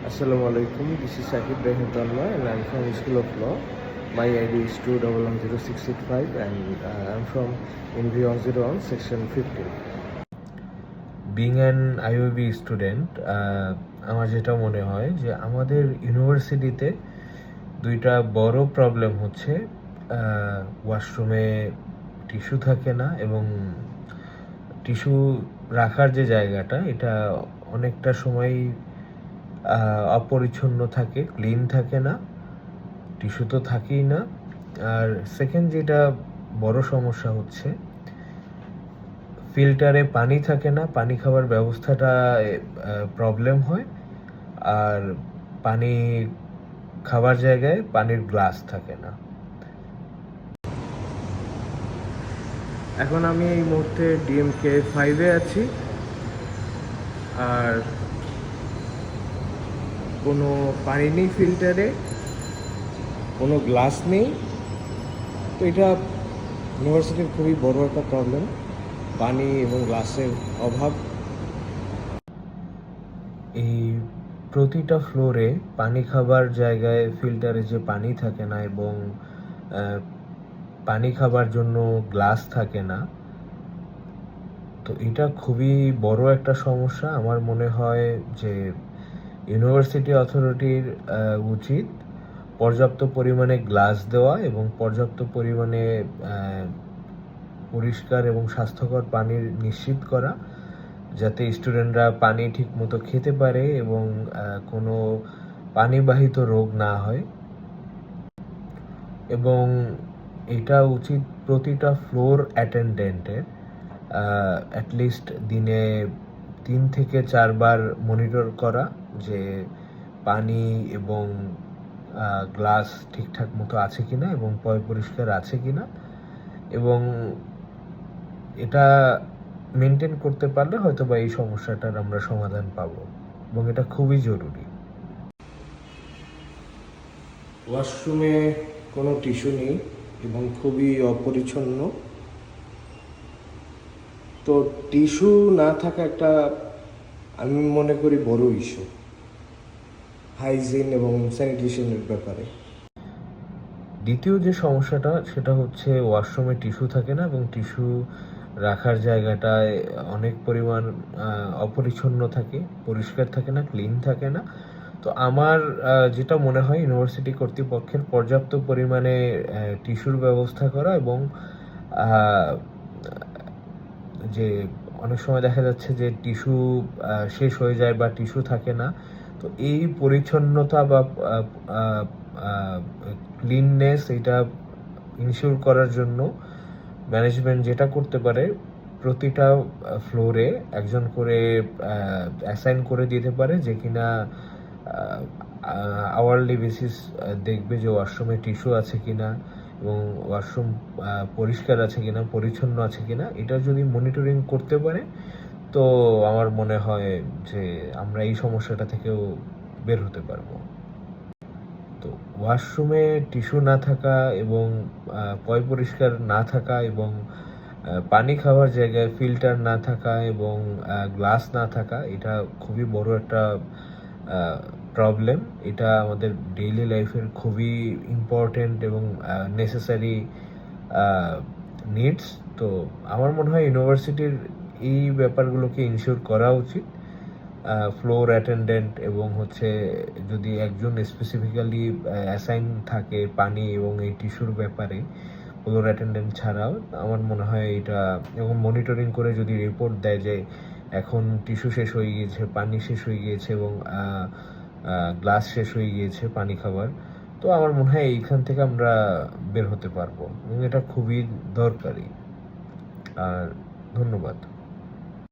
Assalamu alaikum. This is Sakib Rahim Tanma and I'm from School of Law. My ID is 2110685 and I'm from NV 101 section 15. Being an IOB student, আমার যেটা মনে হয় যে আমাদের ইউনিভার্সিটিতে দুইটা বড় প্রবলেম হচ্ছে, ওয়াশরুমে টিস্যু থাকে না এবং টিস্যু রাখার যে জায়গাটা এটা অনেকটা সময় অপরিচ্ছন্ন থাকে, ক্লিন থাকে না, টিস্যু তো থাকেই না। আর সেকেন্ড যেটা বড় সমস্যা হচ্ছে, ফিল্টারে পানি থাকে না, পানি খাওয়ার ব্যবস্থাটা প্রবলেম হয়। আর পানি খাবার জায়গায় পানির গ্লাস থাকে না। এখন আমি এই মুহূর্তে ডিএমকে 5-এ আছি, আর কোনো পানি নেই ফিল্টারে, কোনো গ্লাস নেই। তো এটা ইউনিভার্সিটির খুবই বড় একটা প্রবলেম, পানি এবং গ্লাসের অভাব। এই প্রতিটা ফ্লোরে পানি খাবার জায়গায় ফিল্টারে যে পানি থাকে না এবং পানি খাবার জন্য গ্লাস থাকে না, তো এটা খুবই বড় একটা সমস্যা। আমার মনে হয় যে ইউনিভার্সিটি অথরিটির উচিত পর্যাপ্ত পরিমাণে গ্লাস দেওয়া এবং পর্যাপ্ত পরিমাণে পরিষ্কার এবং স্বাস্থ্যকর পানি নিশ্চিত করা, যাতে স্টুডেন্টরা পানি ঠিক মতো খেতে পারে এবং কোনো পানিবাহিত রোগ না হয়। এবং এটা উচিত প্রতিটা ফ্লোর অ্যাটেন্ডেন্টের অ্যাটলিস্ট দিনে 3 থেকে 4 বার মনিটর করা যে পানি এবং গ্লাস ঠিকঠাক মতো আছে কিনা এবং পরিষ্কার আছে কিনা। এবং এটা মেনটেন করতে পারলে হয়তো বা এই সমস্যাটার আমরা সমাধান পাবো, এবং এটা খুবই জরুরি। ওয়াশরুমে কোনো টিস্যু নেই এবং খুবই অপরিচ্ছন্ন। তো টিস্যু না থাকা একটা, আমি মনে করি, বড় ইস্যু হাইজিন এবং স্যানিটেশনের ব্যাপারে। দ্বিতীয় যে সমস্যাটা সেটা হচ্ছে ওয়াশরুমে টিস্যু থাকে না এবং টিস্যু রাখার জায়গাটায় অনেক পরিমাণ অপরিচ্ছন্ন থাকে, পরিষ্কার থাকে না, ক্লিন থাকে না। তো আমার যেটা মনে হয় ইউনিভার্সিটি কর্তৃপক্ষের পর্যাপ্ত পরিমাণে টিস্যুর ব্যবস্থা করা এবং যে অনেক সময় দেখা যাচ্ছে যে টিস্যু শেষ হয়ে যায় বা টিস্যু থাকে না। তো এই পরিচ্ছন্নতা বা ক্লিননেস এটা ইনশিওর করার জন্য ম্যানেজমেন্ট যেটা করতে পারে, প্রতিটা ফ্লোরে একজন করে অ্যাসাইন করে দিতে পারে, যে কিনা আওয়ারলি বেসিস দেখবে যে ওয়াশরুমে টিস্যু আছে কিনা এবং ওয়াশরুম পরিষ্কার আছে কিনা, পরিচ্ছন্ন আছে কিনা। এটা যদি মনিটরিং করতে পারে তো আমার মনে হয় যে আমরা এই সমস্যাটা থেকেও বের হতে পারবো। তো ওয়াশরুমে টিস্যু না থাকা এবং পরিষ্কার না থাকা এবং পানি খাওয়ার জায়গায় ফিল্টার না থাকা এবং গ্লাস না থাকা, এটা খুবই বড় একটা প্রবলেম। এটা আমাদের ডেইলি লাইফের খুবই ইম্পর্টেন্ট এবং নেসেসারি নিডস। তো আমার মনে হয় ইউনিভার্সিটির এই ব্যাপারগুলোকে ইনশিওর করা উচিত। ফ্লোর অ্যাটেন্ডেন্ট এবং যদি একজন স্পেসিফিক্যালি অ্যাসাইন থাকে পানি এবং এই টিস্যুর ব্যাপারে, ফ্লোর অ্যাটেন্ডেন্ট ছাড়াও আমার মনে হয় এটা, এবং মনিটরিং করে যদি রিপোর্ট দেয় যে এখন টিস্যু শেষ হয়ে গিয়েছে, পানি শেষ হয়ে গিয়েছে এবং গ্লাস শেষ হয়ে গিয়েছে পানি খাবার, তো আমার মনে হয় এইখান থেকে আমরা বের হতে পারবো এবং এটা খুবই দরকারি। আর ধন্যবাদ।